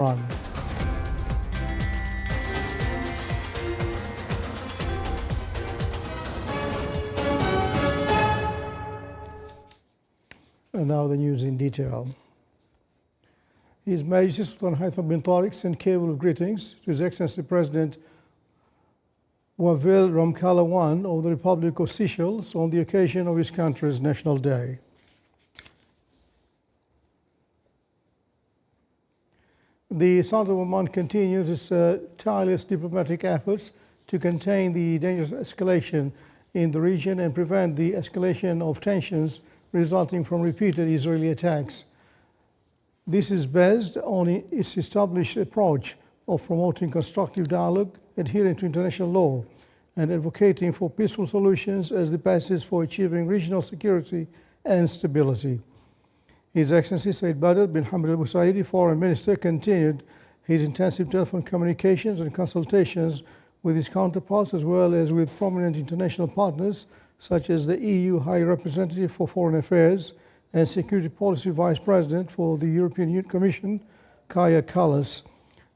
Iran. And now the news in detail. His Majesty Sultan Haitham bin Tariq sent cable of greetings to His Excellency President Wavel Ramkala I of the Republic of Seychelles on the occasion of his country's National Day. The Sultan of Oman continues its tireless diplomatic efforts to contain the dangerous escalation in the region and prevent the escalation of tensions resulting from repeated Israeli attacks. This is based on its established approach of promoting constructive dialogue, adhering to international law, and advocating for peaceful solutions as the basis for achieving regional security and stability. His Excellency Said Badr bin Hamad al-Busaidi, Foreign Minister, continued his intensive telephone communications and consultations with his counterparts as well as with prominent international partners such as the EU High Representative for Foreign Affairs and Security Policy Vice President for the European Union Commission, Kaja Kallas.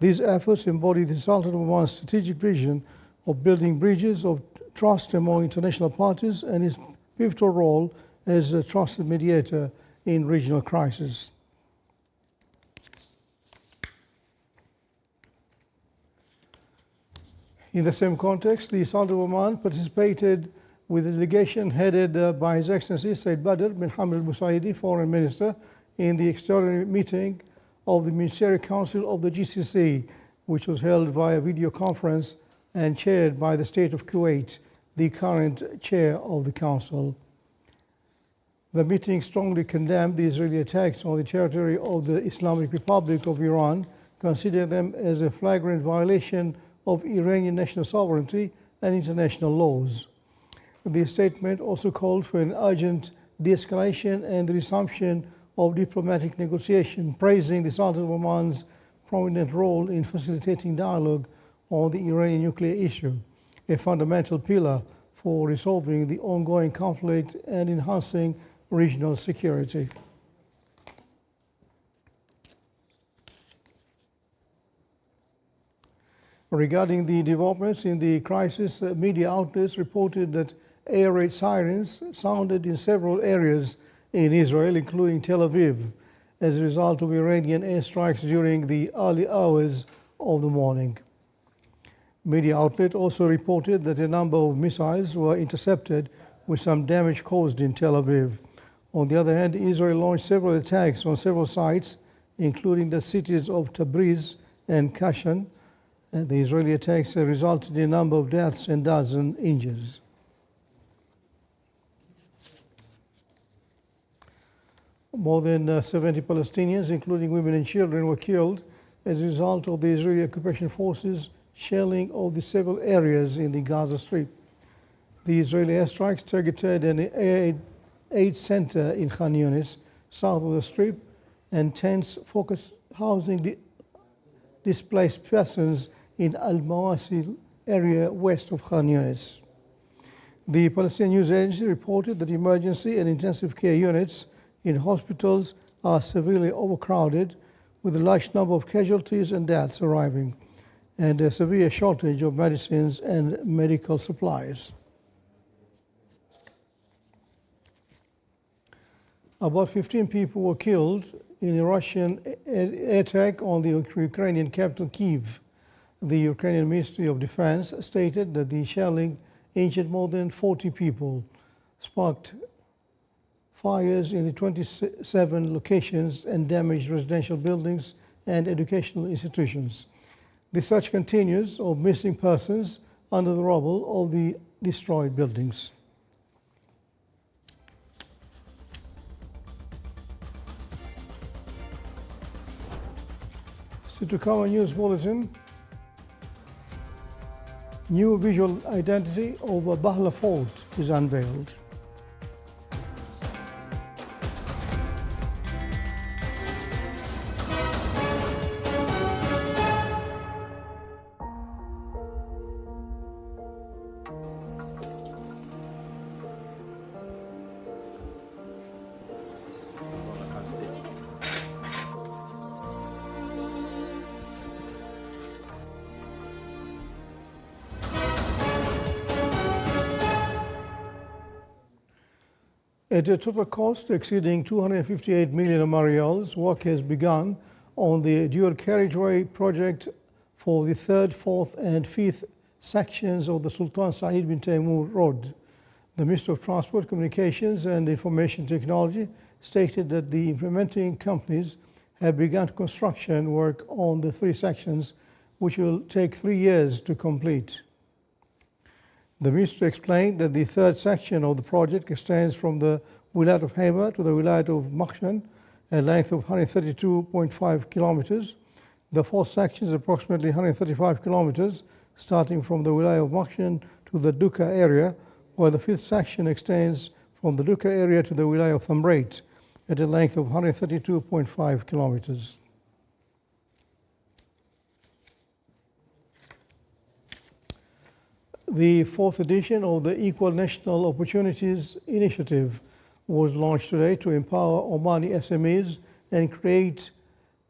These efforts embody the Sultan of Oman's strategic vision of building bridges of trust among international parties and his pivotal role as a trusted mediator in regional crises. In the same context, the Sultan of Oman participated with a delegation headed by His Excellency Said Badr bin Hamad al-Busaidi, Foreign Minister, in the extraordinary meeting of the Ministerial Council of the GCC, which was held via video conference and chaired by the State of Kuwait, the current chair of the Council. The meeting strongly condemned the Israeli attacks on the territory of the Islamic Republic of Iran, considering them as a flagrant violation of Iranian national sovereignty and international laws. The statement also called for an urgent de-escalation and the resumption of diplomatic negotiation, praising the Sultan of Oman's prominent role in facilitating dialogue on the Iranian nuclear issue, a fundamental pillar for resolving the ongoing conflict and enhancing regional security. Regarding the developments in the crisis, media outlets reported that air raid sirens sounded in several areas in Israel, including Tel Aviv, as a result of Iranian airstrikes during the early hours of the morning. Media outlet also reported that a number of missiles were intercepted with some damage caused in Tel Aviv. On the other hand, Israel launched several attacks on several sites, including the cities of Tabriz and Kashan. And the Israeli attacks resulted in a number of deaths and dozens injured. More than 70 Palestinians, including women and children, were killed as a result of the Israeli occupation forces shelling of the several areas in the Gaza Strip. The Israeli airstrikes targeted an aid center in Khan Yunis, south of the Strip, and tents focused housing the displaced persons in Al-Mawasil area west of Khan Yunis. The Palestinian news agency reported that emergency and intensive care units in hospitals are severely overcrowded, with a large number of casualties and deaths arriving, and a severe shortage of medicines and medical supplies. About 15 people were killed in a Russian air attack on the Ukrainian capital Kyiv. The Ukrainian Ministry of Defense stated that the shelling injured more than 40 people, sparked fires in the 27 locations, and damaged residential buildings and educational institutions. The search continues of missing persons under the rubble of the destroyed buildings. So to cover news bulletin, new visual identity of Bahla Fort is unveiled. At a total cost exceeding 258 million Oman riyals, work has begun on the dual carriageway project for the third, fourth, and fifth sections of the Sultan Saeed bin Taimur Road. The Minister of Transport, Communications and Information Technology stated that the implementing companies have begun construction work on the three sections, which will take 3 years to complete. The Minister explained that the third section of the project extends from the Wilayat of Hema to the Wilayat of Makhshan, a length of 132.5 kilometers. The fourth section is approximately 135 kilometers, starting from the Wilayat of Makhshan to the Duka area, while the fifth section extends from the Duka area to the Wilayat of Thamrait at a length of 132.5 kilometers. The fourth edition of the Equal National Opportunities Initiative was launched today to empower Omani SMEs and create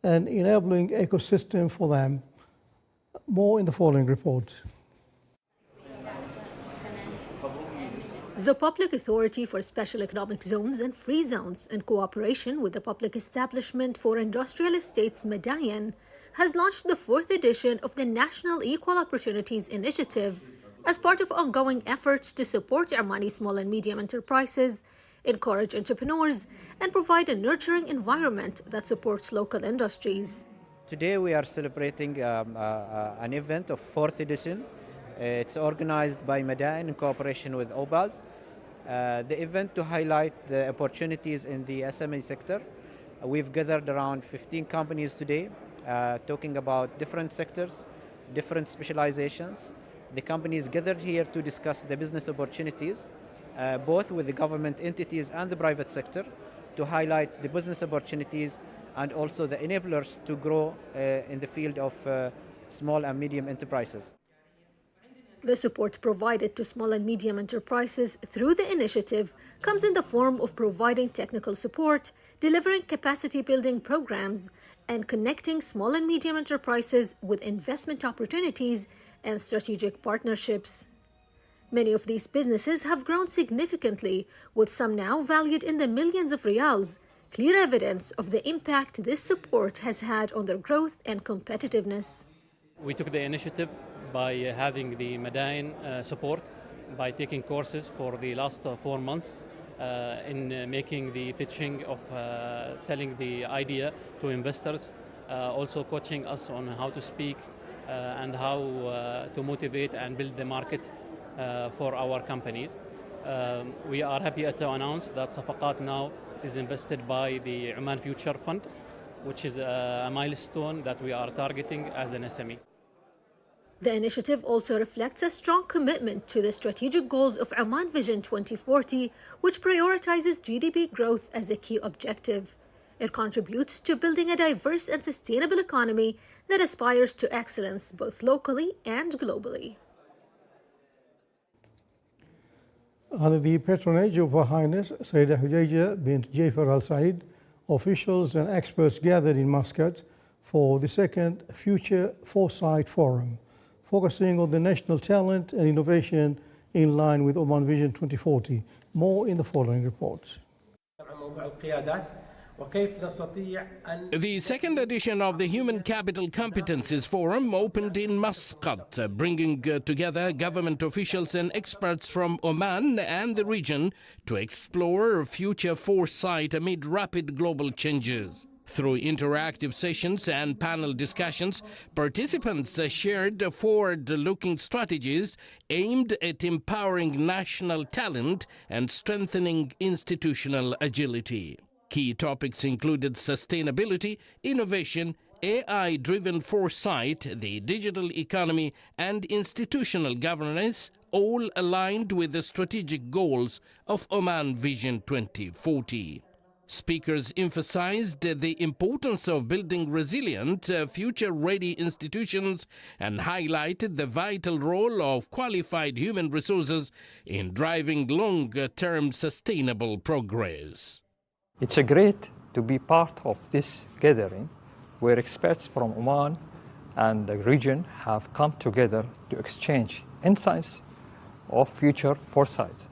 an enabling ecosystem for them. More in the following report. The Public Authority for Special Economic Zones and Free Zones, in cooperation with the Public Establishment for Industrial Estates Madayan, has launched the fourth edition of the National Equal Opportunities Initiative as part of ongoing efforts to support Omani small and medium enterprises, encourage entrepreneurs, and provide a nurturing environment that supports local industries. Today we are celebrating an event of fourth edition. It's organized by Madain in cooperation with OBAS. The event to highlight the opportunities in the SME sector. We've gathered around 15 companies today, talking about different sectors, different specializations. The companies gathered here to discuss the business opportunities, both with the government entities and the private sector, to highlight the business opportunities and also the enablers to grow in the field of small and medium enterprises. The support provided to small and medium enterprises through the initiative comes in the form of providing technical support, delivering capacity building programs, and connecting small and medium enterprises with investment opportunities and strategic partnerships. Many of these businesses have grown significantly, with some now valued in the millions of riyals, clear evidence of the impact this support has had on their growth and competitiveness. We took the initiative by having the Madain support, by taking courses for the last 4 months in making the pitching of selling the idea to investors, also coaching us on how to speak and how to motivate and build the market for our companies. We are happy to announce that Safaqat now is invested by the Oman Future Fund, which is a milestone that we are targeting as an SME. The initiative also reflects a strong commitment to the strategic goals of Oman Vision 2040, which prioritizes GDP growth as a key objective. It contributes to building a diverse and sustainable economy that aspires to excellence both locally and globally. Under the patronage of Her Highness Sayyidah Hujaija bint Jafar Al Said, officials and experts gathered in Muscat for the second Future Foresight Forum, focusing on the national talent and innovation in line with Oman Vision 2040. More in the following reports. The second edition of the Human Capital Competencies Forum opened in Muscat, bringing together government officials and experts from Oman and the region to explore future foresight amid rapid global changes. Through interactive sessions and panel discussions, participants shared forward-looking strategies aimed at empowering national talent and strengthening institutional agility. Key topics included sustainability, innovation, AI-driven foresight, the digital economy, and institutional governance, all aligned with the strategic goals of Oman Vision 2040. Speakers emphasized the importance of building resilient, future-ready institutions and highlighted the vital role of qualified human resources in driving long-term sustainable progress. It's great to be part of this gathering where experts from Oman and the region have come together to exchange insights of future foresight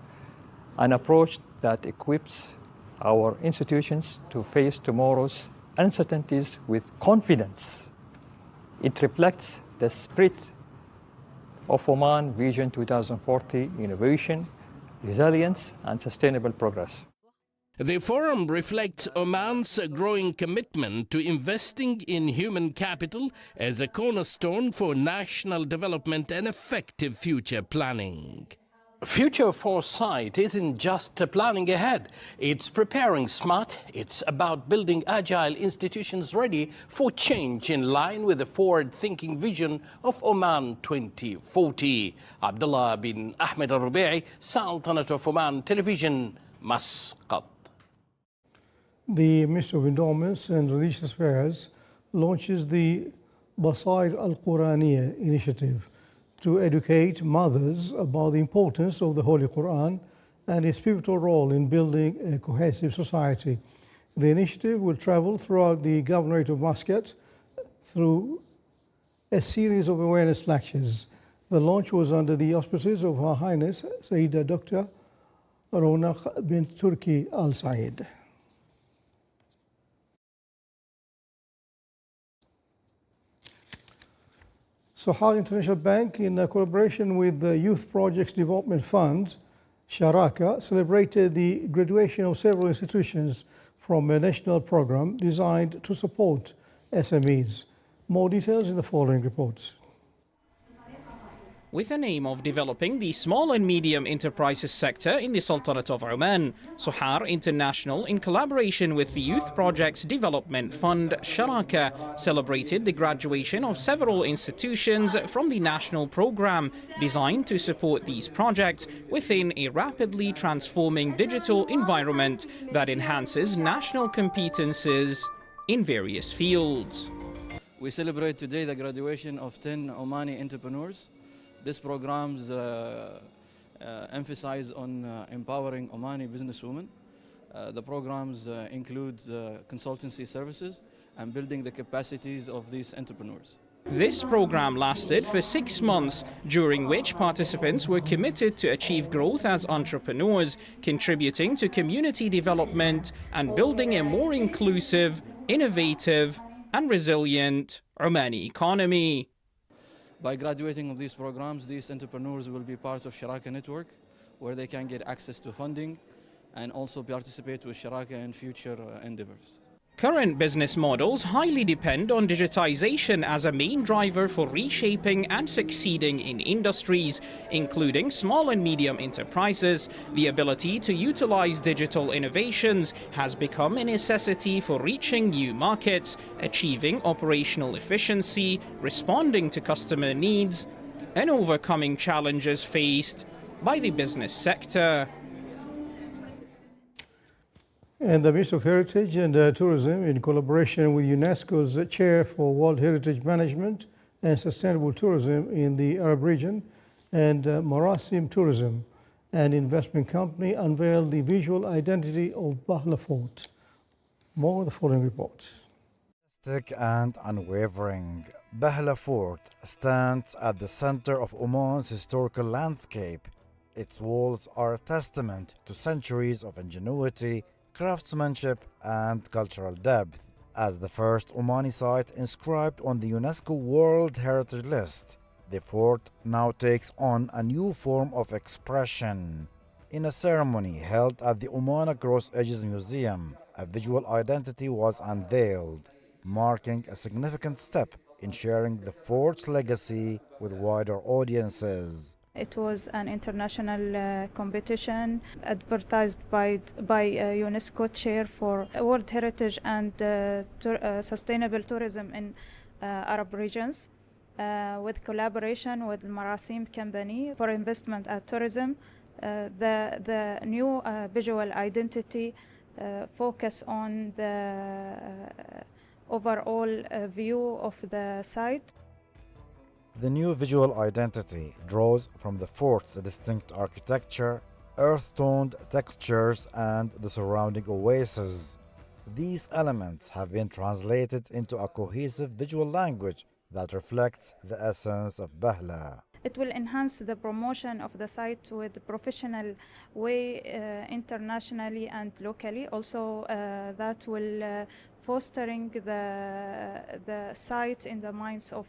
and approach that equips our institutions to face tomorrow's uncertainties with confidence. It reflects the spirit of Oman Vision 2040: innovation, resilience, and sustainable progress. The forum reflects Oman's growing commitment to investing in human capital as a cornerstone for national development and effective future planning. Future foresight isn't just planning ahead, it's preparing smart. It's about building agile institutions ready for change in line with the forward-thinking vision of Oman 2040. Abdullah bin Ahmed al-Rubi'i, Sultanate of Oman Television, Muscat. The Ministry of Endowments and Religious Affairs launches the Basair al-Quraniya initiative to educate mothers about the importance of the Holy Quran and its pivotal role in building a cohesive society. The initiative will travel throughout the Governorate of Muscat through a series of awareness lectures. The launch was under the auspices of Her Highness Sayyida Dr. Ronak bint Turki Al Said. Sohar International Bank, in collaboration with the Youth Projects Development Fund, Sharaka, celebrated the graduation of several institutions from a national program designed to support SMEs. More details in the following reports. With the aim of developing the small and medium enterprises sector in the Sultanate of Oman, Sohar International, in collaboration with the Youth Projects Development Fund, Sharaka, celebrated the graduation of several institutions from the national program designed to support these projects within a rapidly transforming digital environment that enhances national competences in various fields. We celebrate today the graduation of 10 Omani entrepreneurs. This program's emphasize on empowering Omani businesswomen. The programs include consultancy services and building the capacities of these entrepreneurs. This program lasted for 6 months, during which participants were committed to achieve growth as entrepreneurs, contributing to community development and building a more inclusive, innovative, and resilient Omani economy. By graduating of these programs, these entrepreneurs will be part of Sharaka network, where they can get access to funding and also participate with Sharaka in future endeavors. Current business models highly depend on digitization as a main driver for reshaping and succeeding in industries, including small and medium enterprises. The ability to utilize digital innovations has become a necessity for reaching new markets, achieving operational efficiency, responding to customer needs, and overcoming challenges faced by the business sector. And the Ministry of Heritage and Tourism, in collaboration with UNESCO's Chair for World Heritage Management and Sustainable Tourism in the Arab region, and Marasim Tourism, an investment company, unveiled the visual identity of Bahla Fort. More of the following report. And unwavering, Bahla Fort stands at the center of Oman's historical landscape. Its walls are a testament to centuries of ingenuity, craftsmanship, and cultural depth. As the first Omani site inscribed on the UNESCO World Heritage List, the fort now takes on a new form of expression. In a ceremony held at the Oman Across Ages Museum, a visual identity was unveiled, marking a significant step in sharing the fort's legacy with wider audiences. It was an international competition advertised by UNESCO Chair for World Heritage and Sustainable Tourism in Arab regions, with collaboration with Marasim Company for investment at tourism. The new visual identity focus on the overall view of the site. The new visual identity draws from the fort's distinct architecture, earth-toned textures, and the surrounding oasis. These elements have been translated into a cohesive visual language that reflects the essence of Bahla. It will enhance the promotion of the site with a professional way internationally and locally. Also, that will fostering the site in the minds of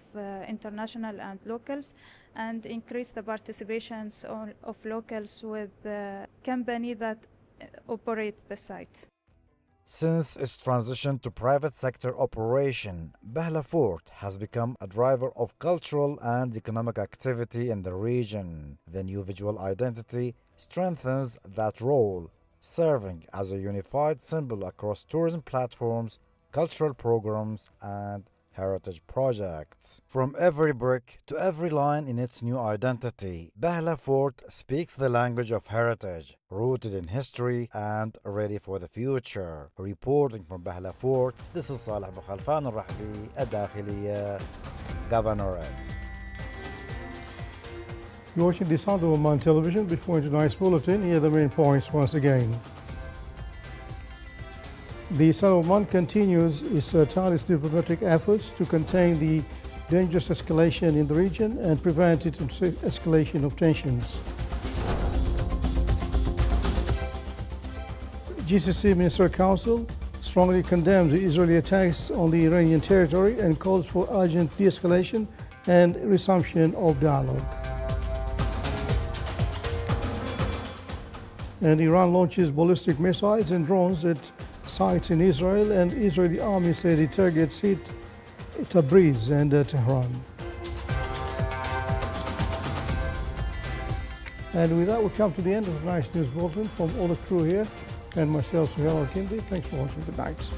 international and locals, and increase the participations of locals with the company that operate the site. Since its transition to private sector operation, Bahla Fort has become a driver of cultural and economic activity in the region. The new visual identity strengthens that role, serving as a unified symbol across tourism platforms, cultural programs, and heritage projects. From every brick to every line in its new identity, Bahla Fort speaks the language of heritage, rooted in history and ready for the future. Reporting from Bahla Fort, this is Saleh Bukhalfan al-Rahbi, الداخلية, Governorate. You're watching the Sound of Oman television. Before tonight's bulletin, here are the main points once again. The Sound of Oman continues its tireless diplomatic efforts to contain the dangerous escalation in the region and prevent its escalation of tensions. GCC Ministerial Council strongly condemns the Israeli attacks on the Iranian territory and calls for urgent de-escalation and resumption of dialogue. And Iran launches ballistic missiles and drones at sites in Israel, and Israeli army said it targets hit Tabriz and Tehran. And with that, we come to the end of tonight's news bulletin. From all the crew here and myself, Suhail Al-Kindi, thanks for watching. Good night.